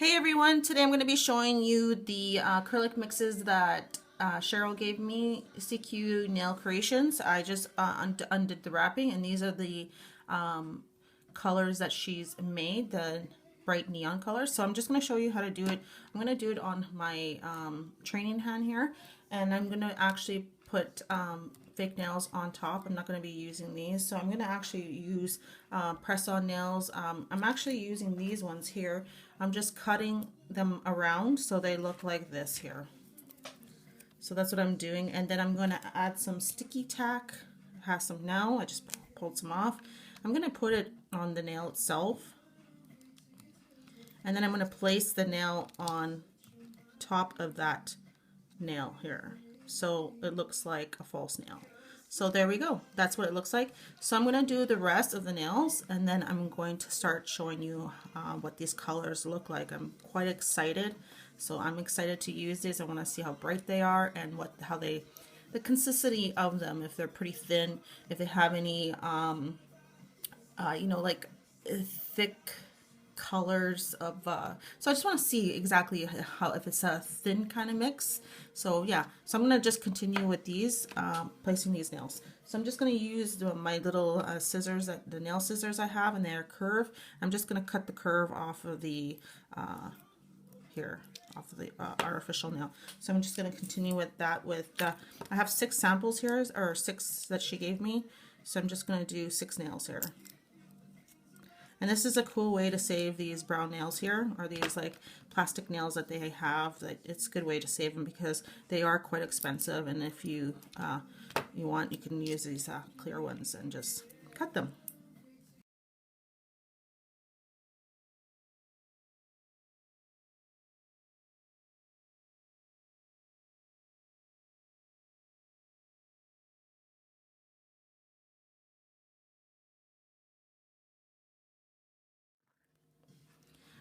Hey everyone, today I'm going to be showing you the acrylic mixes that Cheryl gave me, CQ Nail Creations. I just undid the wrapping, and these are the colors that she's made, the bright neon colors. So I'm just going to show you how to do it. I'm going to do it on my training hand here, and I'm going to actually put fake nails on top. I'm not going to be using these, so I'm going to actually use press-on nails. I'm actually using these ones here. I'm just cutting them around so they look like this here. So that's what I'm doing, and then I'm going to add some sticky tack. I have some now. I just pulled some off. I'm going to put it on the nail itself, and then I'm going to place the nail on top of that nail here, so it looks like a false nail. So there we go, that's what it looks like. So I'm going to do the rest of the nails, and then I'm going to start showing you what these colors look like. I'm quite excited, so I'm excited to use these. I want to see how bright they are and how the consistency of them, if they're pretty thin, if they have any like thick colors of so I just want to see exactly how, if it's a thin kind of mix. So yeah, so I'm going to just continue with these placing these nails. So I'm just going to use my little scissors, the nail scissors I have, and they're curved. I'm just going to cut the curve off of the off of the artificial nail. So I'm just going to continue with that. I have 6 samples here, or 6 that she gave me, so I'm just going to do 6 nails here. And this is a cool way to save these brown nails here, or these like plastic nails that they have. It's a good way to save them because they are quite expensive. And if you you want, you can use these clear ones and just cut them.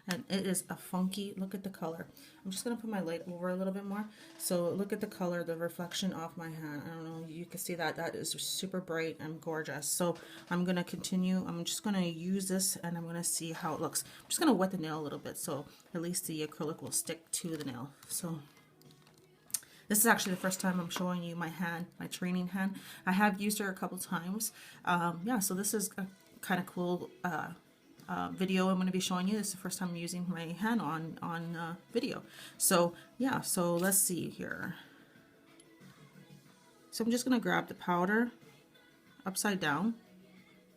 And it is a funky, look at the color. I'm just going to put my light over a little bit more. So look at the color, the reflection off my hand. I don't know, you can see that. That is super bright and gorgeous. So I'm going to continue. I'm just going to use this, and I'm going to see how it looks. I'm just going to wet the nail a little bit so at least the acrylic will stick to the nail. So this is actually the first time I'm showing you my hand, my training hand. I have used her a couple times. Yeah, so this is a kind of cool video I'm going to be showing you. This is the first time I'm using my hand on video. So yeah, so let's see here. So I'm just going to grab the powder upside down,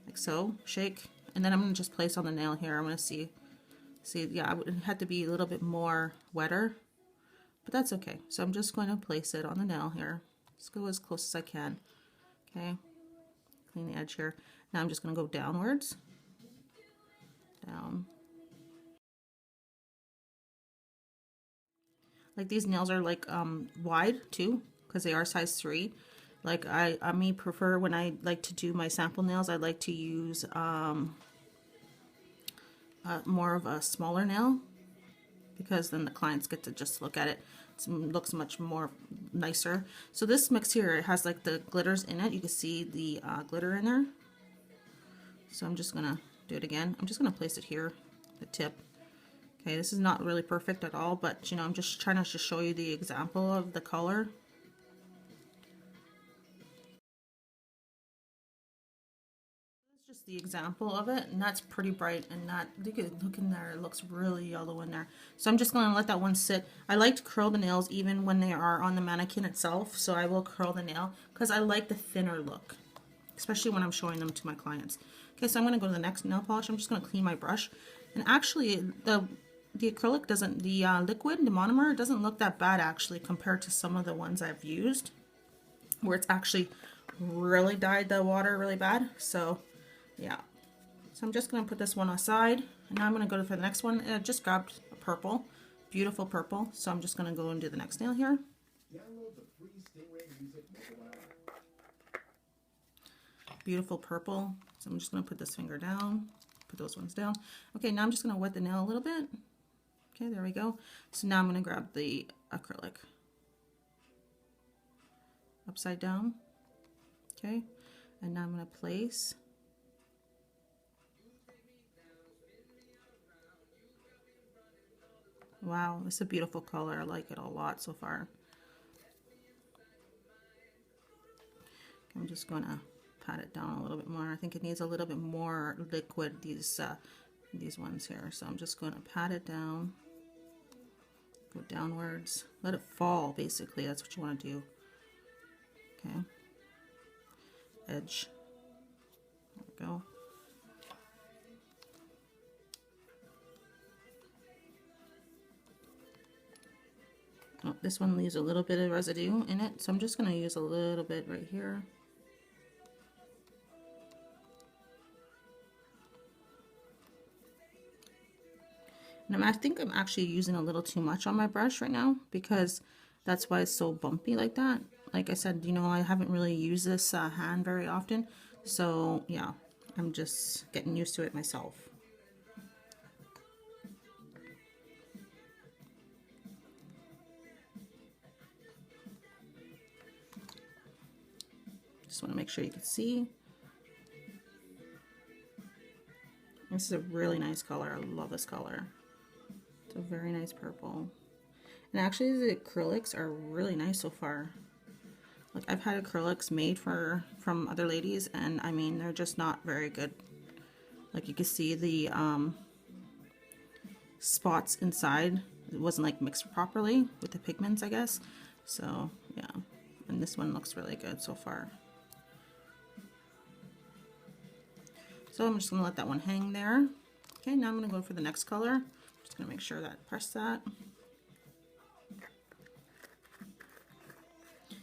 like so, shake, and then I'm going to just place on the nail here. I'm going to see, yeah, it had to be a little bit more wetter, but that's okay. So I'm just going to place it on the nail here. Let's go as close as I can. Okay, clean the edge here. Now I'm just going to go downwards. Down. Like these nails are like wide too, because they are size 3. Like I may prefer, when I like to do my sample nails, I like to use more of a smaller nail, because then the clients get to just look at it. It looks much more nicer. So this mix here, it has like the glitters in it. You can see the glitter in there. So I'm just gonna do it again. I'm just gonna place it here, the tip. Okay, this is not really perfect at all, but you know, I'm just trying to show you the example of the color. It's just the example of it, and that's pretty bright, and that, look in there, it looks really yellow in there. So I'm just going to let that one sit. I like to curl the nails even when they are on the mannequin itself, so I will curl the nail because I like the thinner look, especially when I'm showing them to my clients. Okay, so I'm going to go to the next nail polish. I'm just going to clean my brush, and actually the acrylic doesn't, the liquid, the monomer, doesn't look that bad actually compared to some of the ones I've used where it's actually really dyed the water really bad. So yeah, so I'm just going to put this one aside, and now I'm going to go for the next one. I just grabbed a purple, beautiful purple, so I'm just going to go and do the next nail here. Beautiful purple. So I'm just going to put this finger down, put those ones down. Okay, now I'm just going to wet the nail a little bit. Okay, there we go. So now I'm going to grab the acrylic upside down. Okay, and now I'm going to place Wow, it's a beautiful color. I like it a lot so far. I'm just going to pat it down a little bit more. I think it needs a little bit more liquid, these ones here. So I'm just going to pat it down, go downwards, let it fall basically. That's what you want to do. Okay. Edge. There we go. Oh, this one leaves a little bit of residue in it, so I'm just going to use a little bit right here. And I think I'm actually using a little too much on my brush right now because that's why it's so bumpy like that. Like I said, you know, I haven't really used this hand very often, so yeah, I'm just getting used to it myself. Just want to make sure you can see. This is a really nice color. I love this color. It's a very nice purple. And actually the acrylics are really nice so far. Like I've had acrylics made from other ladies, and I mean they're just not very good. Like you can see the spots inside. It wasn't like mixed properly with the pigments, I guess. So yeah, and this one looks really good so far. So I'm just going to let that one hang there. Okay, now I'm going to go for the next color. I'm just going to make sure that I press that.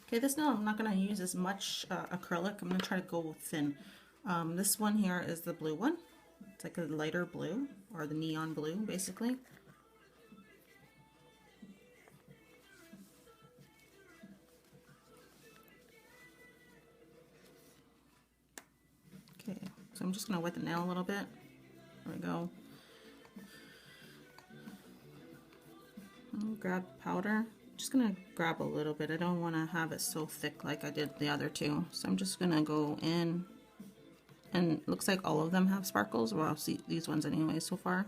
Okay, this now I'm not going to use as much acrylic. I'm going to try to go thin. This one here is the blue one. It's like a lighter blue, or the neon blue, basically. Okay, so I'm just going to wet the nail a little bit. There we go. I'll grab powder. Just gonna grab a little bit. I don't want to have it so thick like I did the other two. So I'm just gonna go in, and it looks like all of them have sparkles. Well, I'll see these ones anyway so far.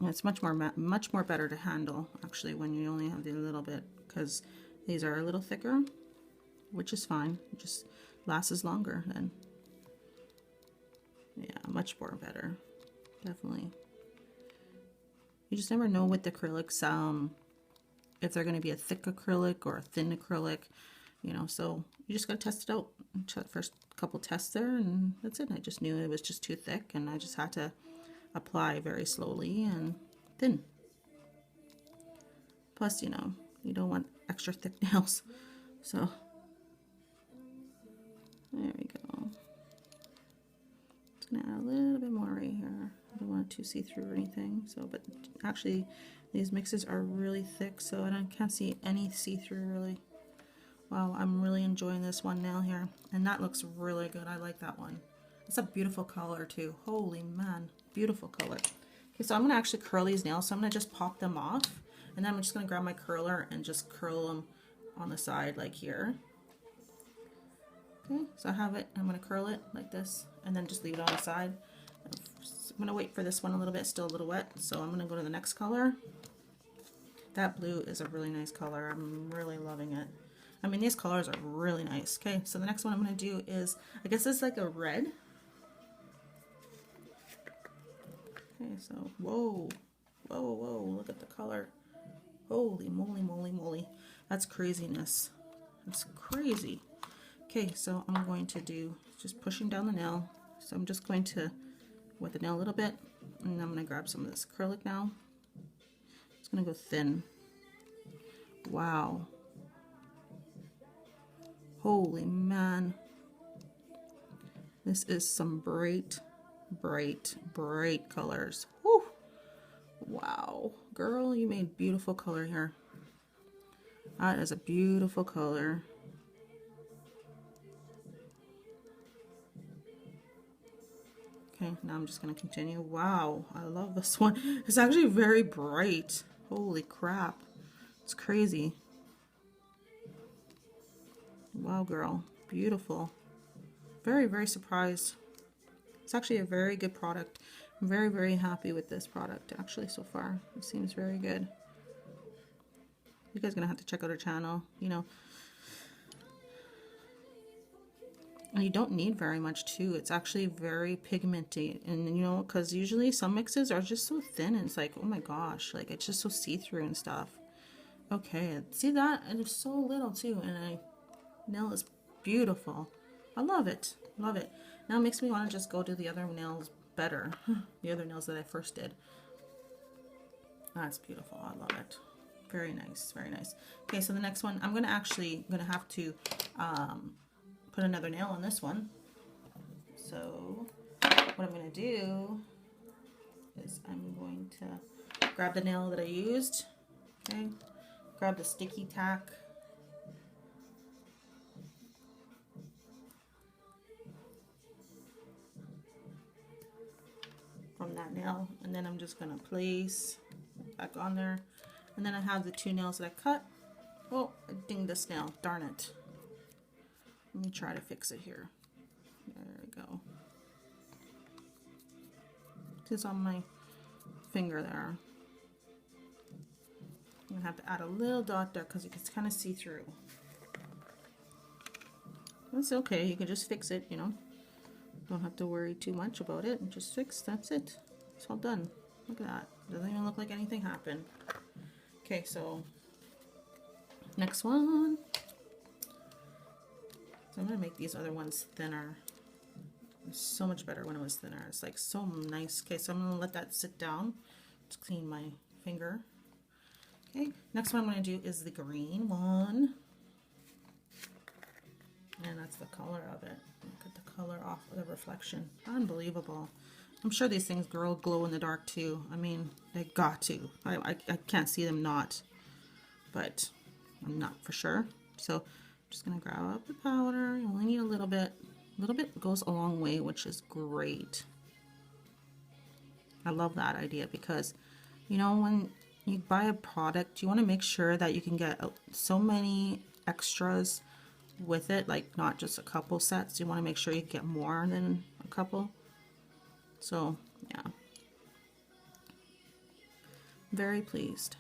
And it's much more better to handle actually when you only have the little bit, because these are a little thicker, which is fine. It just lasts longer then. Yeah, much more better, definitely. You just never know with the acrylics, if they're going to be a thick acrylic or a thin acrylic, you know, so you just got to test it out. First couple tests there, and that's it. I just knew it was just too thick, and I just had to apply very slowly and thin. Plus, you know, you don't want extra thick nails, so there we go. Add a little bit more right here. I don't want it to see through or anything. So, but actually, these mixes are really thick, so I can't see any see-through really. Wow, I'm really enjoying this one nail here, and that looks really good. I like that one. It's a beautiful color too. Holy man, beautiful color. Okay, so I'm gonna actually curl these nails. So I'm gonna just pop them off, and then I'm just gonna grab my curler and just curl them on the side like here. Okay, so I have it. I'm going to curl it like this and then just leave it on the side. I'm going to wait for this one a little bit, still a little wet, so I'm going to go to the next color. That blue is a really nice color. I'm really loving it. I mean, these colors are really nice. Okay, so the next one I'm going to do is, I guess it's like a red. Okay, so, whoa, whoa, whoa, look at the color. Holy moly, moly, moly. That's craziness. That's crazy. Okay, so I'm going to do just pushing down the nail. So I'm just going to wet the nail a little bit, and I'm going to grab some of this acrylic now. It's going to go thin. Wow. Holy man. This is some bright, bright, bright colors. Whew. Wow. Girl, you made beautiful color here. That is a beautiful color. Okay, now I'm just going to continue. Wow, I love this one. It's actually very bright. Holy crap. It's crazy. Wow, girl. Beautiful. very, very surprised. It's actually a very good product. I'm very, very happy with this product actually so far. It seems very good. You guys are gonna have to check out her channel, you know. And you don't need very much too. It's actually very pigmented, and you know, because usually some mixes are just so thin and it's like, oh my gosh, like it's just so see-through and stuff. Okay, see that? And it's so little too, and nail is beautiful. I love it, love it. Now it makes me want to just go do the other nails better. The other nails that I first did. That's beautiful. I love it. Very nice, very nice. Okay, so the next one, I'm gonna have to put another nail on this one. So what I'm gonna do is I'm going to grab the nail that I used. Okay, grab the sticky tack. From that nail, and then I'm just gonna place back on there, and then I have the two nails that I cut. Oh, I dinged this nail, darn it. Let me try to fix it here. There we go. It's on my finger there. I'm gonna have to add a little dot there because you can kind of see through. That's okay, you can just fix it, you know. Don't have to worry too much about it, and just fix, that's it. It's all done. Look at that. Doesn't even look like anything happened. Okay, so next one. So I'm gonna make these other ones thinner. It's so much better when it was thinner. It's like so nice. Okay, so I'm gonna let that sit down. Just clean my finger. Okay, next one I'm gonna do is the green one. And that's the color of it. Look at the color off of the reflection. Unbelievable. I'm sure these things glow in the dark too. I mean, they got to. I can't see them not. But I'm not for sure. So I'm just going to grab up the powder. You only need a little bit. A little bit goes a long way, which is great. I love that idea because, you know, when you buy a product, you want to make sure that you can get so many extras with it, like not just a couple sets. You want to make sure you get more than a couple. So yeah, very pleased.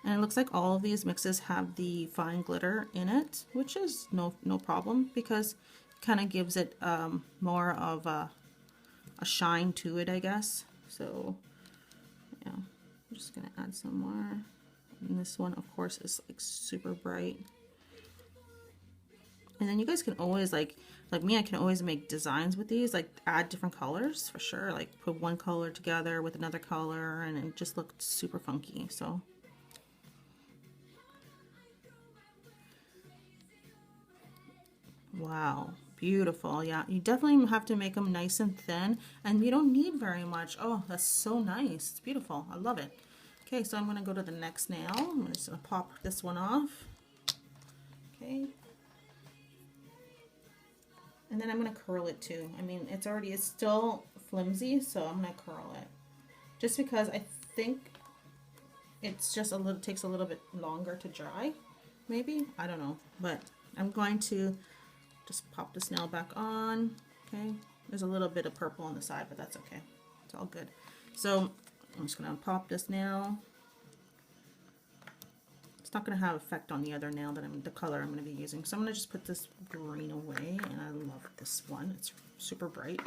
And it looks like all of these mixes have the fine glitter in it, which is no problem because it kind of gives it more of a shine to it, I guess. So yeah, I'm just gonna add some more. And this one, of course, is like super bright. And then you guys can always, like me, I can always make designs with these, like add different colors for sure. Like put one color together with another color and it just looked super funky. So wow, beautiful. Yeah, you definitely have to make them nice and thin and you don't need very much. Oh, that's so nice. It's beautiful. I love it. Okay, so I'm going to go to the next nail. I'm just going to pop this one off. Okay. And then I'm going to curl it too. I mean, it's still flimsy, so I'm going to curl it. Just because I think it's just takes a little bit longer to dry, maybe. I don't know. But I'm going to just pop this nail back on. Okay. There's a little bit of purple on the side, but that's okay. It's all good. So I'm just going to pop this nail. It's not going to have effect on the other nail the color I'm going to be using. So I'm going to just put this green away, and I love this one. It's super bright.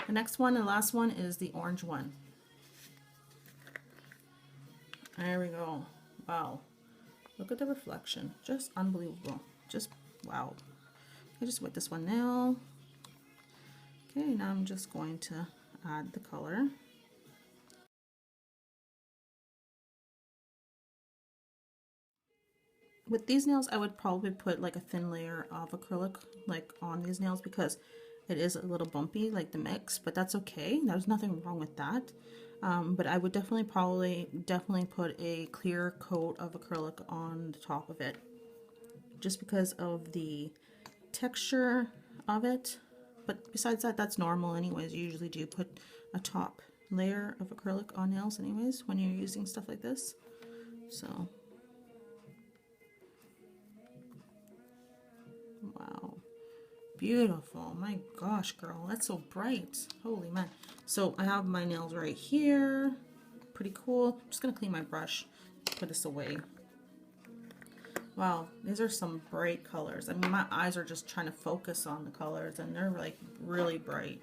The next one, the last one, is the orange one. There we go. Wow. Look at the reflection. Just unbelievable. Just wow. I just wet this one nail. Okay, now I'm just going to add the color. With these nails, I would probably put like a thin layer of acrylic like on these nails because it is a little bumpy like the mix, but that's okay. There's nothing wrong with that. But I would definitely put a clear coat of acrylic on the top of it just because of the texture of it. But besides that, that's normal anyways. You usually do put a top layer of acrylic on nails anyways when you're using stuff like this. So wow, beautiful. My gosh, girl, that's so bright. Holy man. So I have my nails right here. Pretty cool. I'm just gonna clean my brush, put this away. Wow, these are some bright colors. I mean, my eyes are just trying to focus on the colors, and they're like really bright.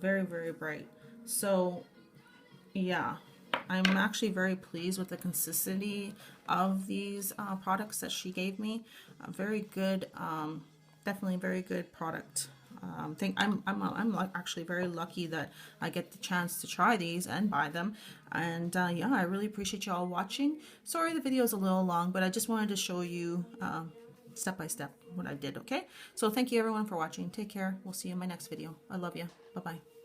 Very, very bright. So yeah, I'm actually very pleased with the consistency of these products that she gave me. Very good, definitely very good product. I'm actually very lucky that I get the chance to try these and buy them. And yeah, I really appreciate y'all watching. Sorry the video is a little long, but I just wanted to show you step by step what I did. Okay, so thank you everyone for watching. Take care. We'll see you in my next video. I love you. Bye bye.